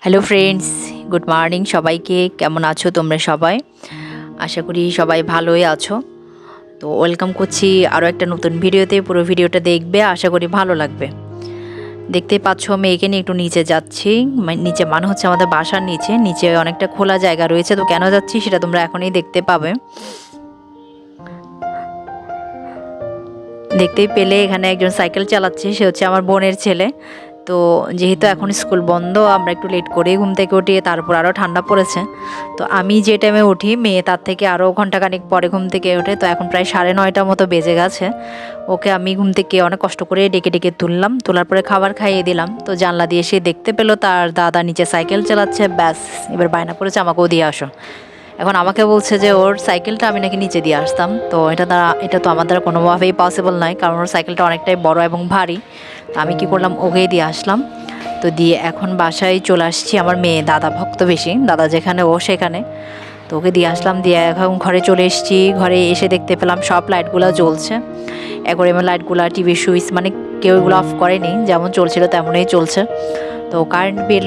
Hello friends, good morning সবাইকে। কেমন আছো তোমরা সবাই? আশা করি সবাই ভালোই আছো। তো ওয়েলকাম করছি আরও একটা নতুন ভিডিওতে। পুরো ভিডিওটা দেখবে, আশা করি ভালো লাগবে। দেখতেই পাচ্ছ মেয়েকে নিয়ে একটু নিচে যাচ্ছি। নিচে মানে হচ্ছে আমাদের বাসার নিচে নিচে অনেকটা খোলা জায়গা রয়েছে। তো কেন যাচ্ছি সেটা তোমরা এখনই দেখতে পাবে। দেখতেই পেলে এখানে একজন সাইকেল চালাচ্ছে, সে হচ্ছে আমার বোনের ছেলে। তো যেহেতু এখন স্কুল বন্ধ, আমরা একটু লেট করেই ঘুম থেকে উঠি, তারপর আরও ঠান্ডা পড়েছে। তো আমি যে টাইমে উঠি, মেয়ে তার থেকে আরও ঘন্টাখানিক পরে ঘুম থেকে ওঠে। তো এখন প্রায় 9:30 মতো বেজে গেছে। ওকে আমি ঘুম থেকে অনেক কষ্ট করে ডেকে ডেকে তুললাম, তোলার পরে খাবার খাইয়ে দিলাম। তো জানলা দিয়ে সে দেখতে পেলো তার দাদা নিচে সাইকেল চালাচ্ছে। ব্যাস, এবার বায়না করেছে আমাকেও দিয়ে আসো। এখন আমাকে বলছে যে ওর সাইকেলটা আমি নাকি নিচে দিয়ে আসতাম। তো এটা তো আমার দ্বারা কোনোভাবেই পসিবল নয়, কারণ ওর সাইকেলটা অনেকটাই বড় এবং ভারী। তো আমি কি করলাম, ওকেই দিয়ে আসলাম। তো দিয়ে এখন বাসায় চলে আসছি। আমার মেয়ে দাদা ভক্ত বেশি, দাদা যেখানে ও সেখানে। তো ওকে দিয়ে আসলাম, দিয়ে এখন ঘরে চলে এসেছি। ঘরে এসে দেখতে পেলাম সব লাইটগুলো জ্বলছে। অ্যাকোয়ারিয়ামের লাইটগুলো, টিভি সুইচ, মানে কেউ এগুলো অফ করেনি, যেমন চলছিল তেমনই চলছে। তো কারেন্ট বিল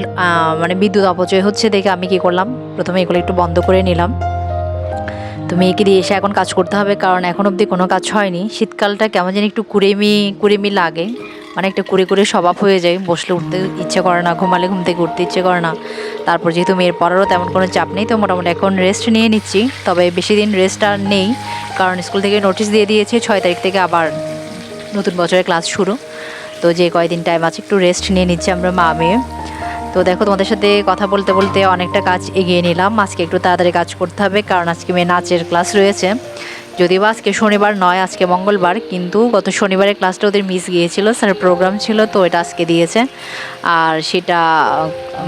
মানে বিদ্যুৎ অপচয় হচ্ছে দেখে আমি কি করলাম, প্রথমে এগুলো একটু বন্ধ করে নিলাম। তো মেয়েকে দিয়ে এসে এখন কাজ করতে হবে, কারণ এখন অবধি কোনো কাজ হয়নি। শীতকালটা কেমন যেন একটু কুড়েমি কুড়েমি লাগে, মানে একটা কুড়ে কুড়ে স্বভাব হয়ে যায়। বসলে উঠতে ইচ্ছে করে না, ঘুমালে ঘুম থেকে উঠতে ইচ্ছে করে না। তারপর যেহেতু মেয়ের পড়ারও তেমন কোনো চাপ নেই, তো মোটামুটি এখন রেস্ট নিয়ে নিচ্ছি। তবে বেশি দিন রেস্ট আর নেই, কারণ স্কুল থেকে নোটিশ দিয়ে দিয়েছে 6 তারিখ থেকে আবার নতুন বছরের ক্লাস শুরু। তো যে কয়দিন টাইম আছে একটু রেস্ট নিয়ে নিচ্ছি আমরা মা মেয়ে। তো দেখো, তোমাদের সাথে কথা বলতে বলতে অনেকটা কাজ এগিয়ে নিলাম। আজকে একটু তাড়াতাড়ি কাজ করতে হবে, কারণ আজকে মেয়ে নাচের ক্লাস রয়েছে। যদিও বা আজকে শনিবার নয়, আজকে মঙ্গলবার, কিন্তু গত শনিবারের ক্লাসটা ওদের মিস গিয়েছিল, স্যার প্রোগ্রাম ছিল, তো এটা আজকে দিয়েছে। আর সেটা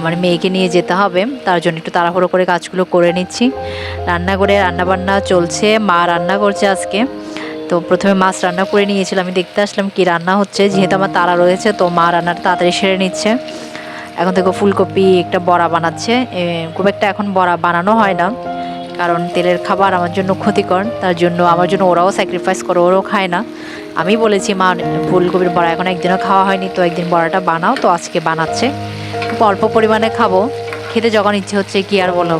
মানে মেয়েকে নিয়ে যেতে হবে, তার জন্য একটু তাড়াহুড়ো করে কাজগুলো করে নিচ্ছি। রান্নাঘরে রান্নাবান্না চলছে, মা রান্না করছে আজকে। তো প্রথমে মাছ রান্না করে নিয়েছিলাম, আমি দেখতে আসলাম কি রান্না হচ্ছে। যেহেতু আমার তাড়া রয়েছে, তো মা রান্নাটা তাড়াতাড়ি সেরে নিচ্ছে। এখন থেকে ফুলকপি একটা বড়া বানাচ্ছে। খুব একটা এখন বড়া বানানো হয় না, কারণ তেলের খাবার আমার জন্য ক্ষতিকর। তার জন্য আমার জন্য ওরাও স্যাক্রিফাইস করে, ওরাও খায় না। আমি বলেছি মা, ফুলকপির বড়া এখন একদিনও খাওয়া হয়নি, তো একদিন বড়াটা বানাও। তো আজকে বানাচ্ছে। খুব অল্প পরিমাণে খাবো, খেতে যখন ইচ্ছে হচ্ছে কি আর বলো।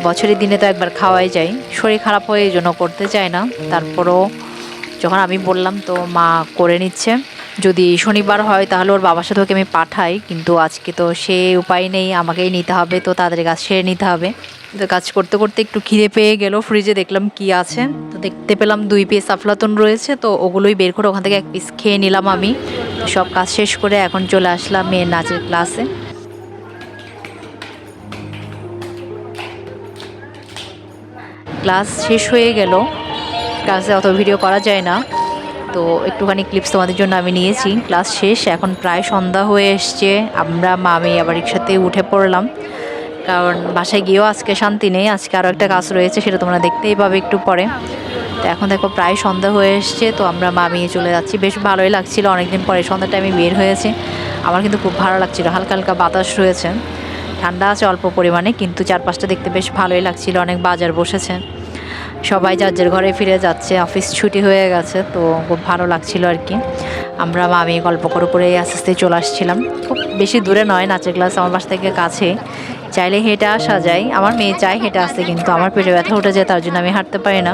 বছরের দিনে তো একবার খাওয়াই যায়, শরীর খারাপ হয়ে এই জন্য করতে চায় না। তারপরও যখন আমি বললাম, তো মা করে নিচ্ছে। যদি শনিবার হয় তাহলে ওর বাবার সাথে ওকে আমি পাঠাই, কিন্তু আজকে তো সে উপায় নেই, আমাকেই নিতে হবে। তো তাদের কাজ সেরে নিতে হবে। তো কাজ করতে করতে একটু খিদে পেয়ে গেল, ফ্রিজে দেখলাম কি আছে। তো দেখতে পেলাম 2 পিস আফলাতুন রয়েছে, তো ওগুলোই বের করে ওখান থেকে 1 পিস খেয়ে নিলাম আমি। সব কাজ শেষ করে এখন চলে আসলাম মেয়ের নাচের ক্লাসে। ক্লাস শেষ হয়ে গেল, ক্লাসে অত ভিডিও করা যায় না, তো একটুখানি ক্লিপস তোমাদের জন্য আমি নিয়েছি। ক্লাস শেষ, এখন প্রায় সন্ধ্যা হয়ে এসছে। আমরা মামি আবার রিক্সাতে উঠে পড়লাম, কারণ বাসায় গিয়েও আজকে শান্তি নেই। আজকে আরও একটা কাজ রয়েছে, সেটা তোমরা দেখতেই পাবে একটু পরে। তো এখন দেখো প্রায় সন্ধ্যা হয়ে এসছে, তো আমরা মামি চলে যাচ্ছি। বেশ ভালোই লাগছিল, অনেকদিন পরে সন্ধ্যাটা আমি বের হয়েছে। আমার কিন্তু খুব ভালো লাগছিল, হালকা হালকা বাতাস রয়েছে, ঠান্ডা আছে অল্প পরিমাণে, কিন্তু চারপাশটা দেখতে বেশ ভালোই লাগছিল। অনেক বাজার বসেছে, সবাই যার যার ঘরে ফিরে যাচ্ছে, অফিস ছুটি হয়ে গেছে, তো খুব ভালো লাগছিল আর কি। আমরা মামি গল্প করে করে আস্তে আস্তে চলে আসছিলাম। খুব বেশি দূরে নয়, নাচের ক্লাস আমার বাসা থেকে কাছে, চাইলে হেঁটে আসা যায়। আমার মেয়ে চায় হেঁটে আসতে, কিন্তু আমার পেটে ব্যথা উঠে যায়, তার জন্য আমি হাঁটতে পারি না।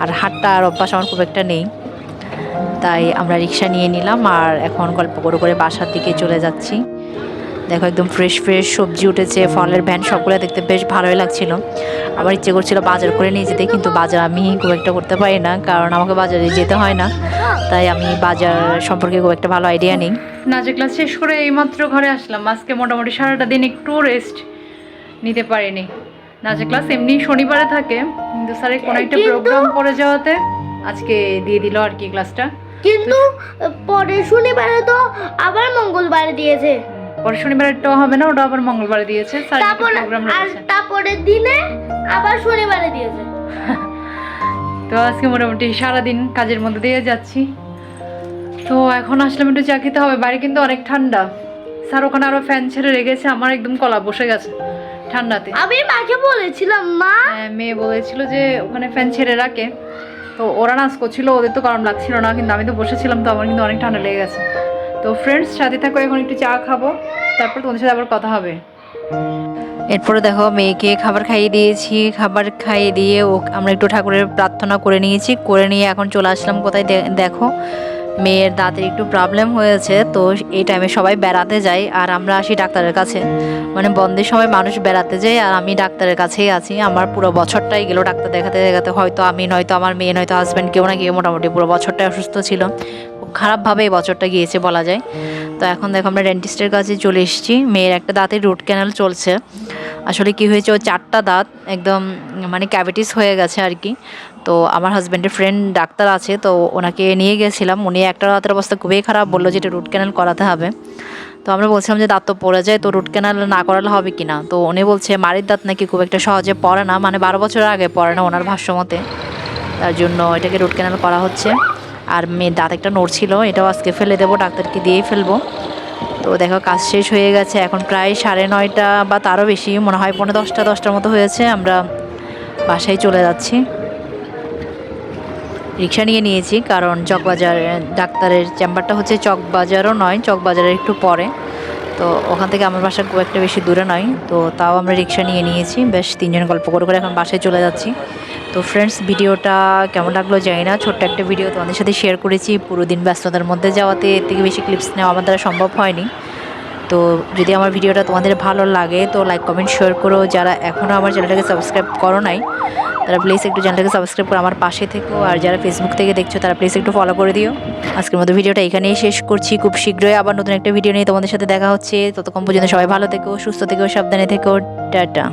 আর হাঁটটা আর অভ্যাস আমার খুব একটা নেই, তাই আমরা রিক্সা নিয়ে নিলাম আর এখন গল্প করে করে বাসার দিকে চলে যাচ্ছি। দেখো একদম ফ্রেশ ফ্রেশ সবজি উঠেছে, ফলের ভ্যান, সবগুলো দেখতে বেশ ভালোই লাগছিল। আমার ইচ্ছে করছিল বাজার করে নিয়ে যেতে, কিন্তু বাজার আমি খুব একটা করতে পারি না, কারণ আমাকে বাজারে যেতে হয় না, তাই আমি বাজার সম্পর্কে খুব একটা ভালো আইডিয়া নেই। নাচের ক্লাস শেষ করে এইমাত্র ঘরে আসলাম। আজকে মোটামুটি সারাটা দিন একটু রেস্ট নিতে পারিনি। নাচের ক্লাস এমনি শনিবারে থাকে, কিন্তু স্যারের কোনো একটা প্রোগ্রাম পড়ে যাওয়াতে আজকে দিয়ে দিল আর কি ক্লাসটা। কিন্তু পরে শনিবারে তো আবার মঙ্গলবারে দিয়েছে। পরে শনিবারেরটাও হবে না, ওটা আবার মঙ্গলবারে দিয়েছে। তারপরের দিনে আবার শনিবারে দিয়েছে। তো আজকে মোটামুটি সারাদিন কাজের মধ্যে দিয়ে যাচ্ছি। তো এখন আসলাম একটু চা খেতে হবে। বাইরে কিন্তু অনেক ঠান্ডা। স্যার ওখানে আরো ফ্যান ছেড়ে রেখেছে, আমার একদম কলা বসে গেছে ঠান্ডাতে। আমি মাকে বলেছিলাম, মা, মেয়ে বলেছিল যে ওখানে ফ্যান ছেড়ে রাখে, তো ওরা নাচ করছিল, ওদের তো গরম লাগছিল না, কিন্তু আমি তো বসেছিলাম, তো আমার কিন্তু অনেক ঠান্ডা লেগে গেছে। তো ফ্রেন্ডস সাথে থাকো, এখন একটু চা খাবো, তারপর তোমাদের সাথে আবার কথা হবে। এরপরে দেখো মেয়েকে খাবার খাইয়ে দিয়েছি, খাবার খাইয়ে দিয়ে আমরা একটু ঠাকুরের প্রার্থনা করে নিয়েছি, করে নিয়ে এখন চলে আসলাম কোথায় দেখো মেয়ের দাঁতের একটু প্রবলেম হয়েছে। তো এই টাইমে সবাই বেড়াতে যায় আর আমরা আসি ডাক্তারের কাছে, মানে বন্ধের সময় মানুষ বেড়াতে যায় আর আমি ডাক্তারের কাছেই আছি। আমার পুরো বছরটাই গেল ডাক্তার দেখাতে দেখাতে, হয়তো আমি নয়তো আমার মেয়ে নয়তো হাজব্যান্ড কেউ না কেউ মোটামুটি পুরো বছরটাই অসুস্থ ছিল। খুব খারাপভাবে এই বছরটা গিয়েছে বলা যায়। তো এখন দেখো আমরা ডেন্টিস্টের কাছে চলে এসেছি, মেয়ের একটা দাঁতের রুট ক্যানাল চলছে। আসলে কি হয়েছে, ও 4টা দাঁত একদম মানে ক্যাভিটিস হয়ে গেছে আর কি। তো আমার হাজব্যান্ডের ফ্রেন্ড ডাক্তার আছে, তো ওনাকে নিয়ে গেছিলাম। উনি একটা দাঁতের অবস্থা খুবই খারাপ, বললো যে এটা রুট ক্যানাল করাতে হবে। তো আমরা বলছিলাম যে দাঁত তো পড়ে যায়, তো রুট ক্যানাল না করালে হবে কি না। তো উনি বলছে মাড়ির দাঁত নাকি খুব একটা সহজে পড়ে না, মানে 12 বছরের আগে পড়ে না ওনার ভাষ্যমতে, তার জন্য এটাকে রুট ক্যানাল করা হচ্ছে। আর মেয়ের দাঁত একটা নড়ছিল, এটাও আজকে ফেলে দেবো, ডাক্তারকে দিয়েই ফেলবো। তো দেখো কাজ শেষ হয়ে গেছে, এখন প্রায় 9:30 বা তারও বেশি, মনে হয় 9:45-10টার মতো হয়েছে। আমরা বাসায় চলে যাচ্ছি। রিক্সা নিয়ে নিয়েছি, কারণ চকবাজার ডাক্তারের চেম্বারটা হচ্ছে চকবাজারও নয়, চকবাজারের একটু পরে। তো ওখান থেকে আমার বাসা খুব একটা বেশি দূরে নয়, তো তাও আমরা রিক্সা নিয়ে নিয়েছি। বেশ 3জন গল্প করে করে এখন বাসায় চলে যাচ্ছি। তো ফ্রেন্ডস, ভিডিওটা কেমন লাগলো জানি না, ছোট্ট একটা ভিডিও তোমাদের সাথে শেয়ার করেছি। পুরো দিন ব্যস্ততার মধ্যে যাওয়াতে এর থেকে বেশি ক্লিপস নেওয়া আমার দ্বারা সম্ভব হয়নি। তো যদি আমার ভিডিওটা তোমাদের ভালো লাগে তো লাইক কমেন্ট শেয়ার করো। যারা এখনও আমার চ্যানেলটাকে সাবস্ক্রাইব করো নাই তারা প্লিজ একটু চ্যানেলটাকে সাবস্ক্রাইব করে আমার পাশে থেকো। আর যারা ফেসবুক থেকে দেখছো তারা প্লিজ একটু ফলো করে দিও। আজকের মতো ভিডিওটা এখানেই শেষ করছি, খুব শীঘ্রই আবার নতুন একটা ভিডিও নিয়ে তোমাদের সাথে দেখা হচ্ছে। ততক্ষণ পর্যন্ত সবাই ভালো থেকো, সুস্থ থেকো, সাবধানে থেকো, টাটা।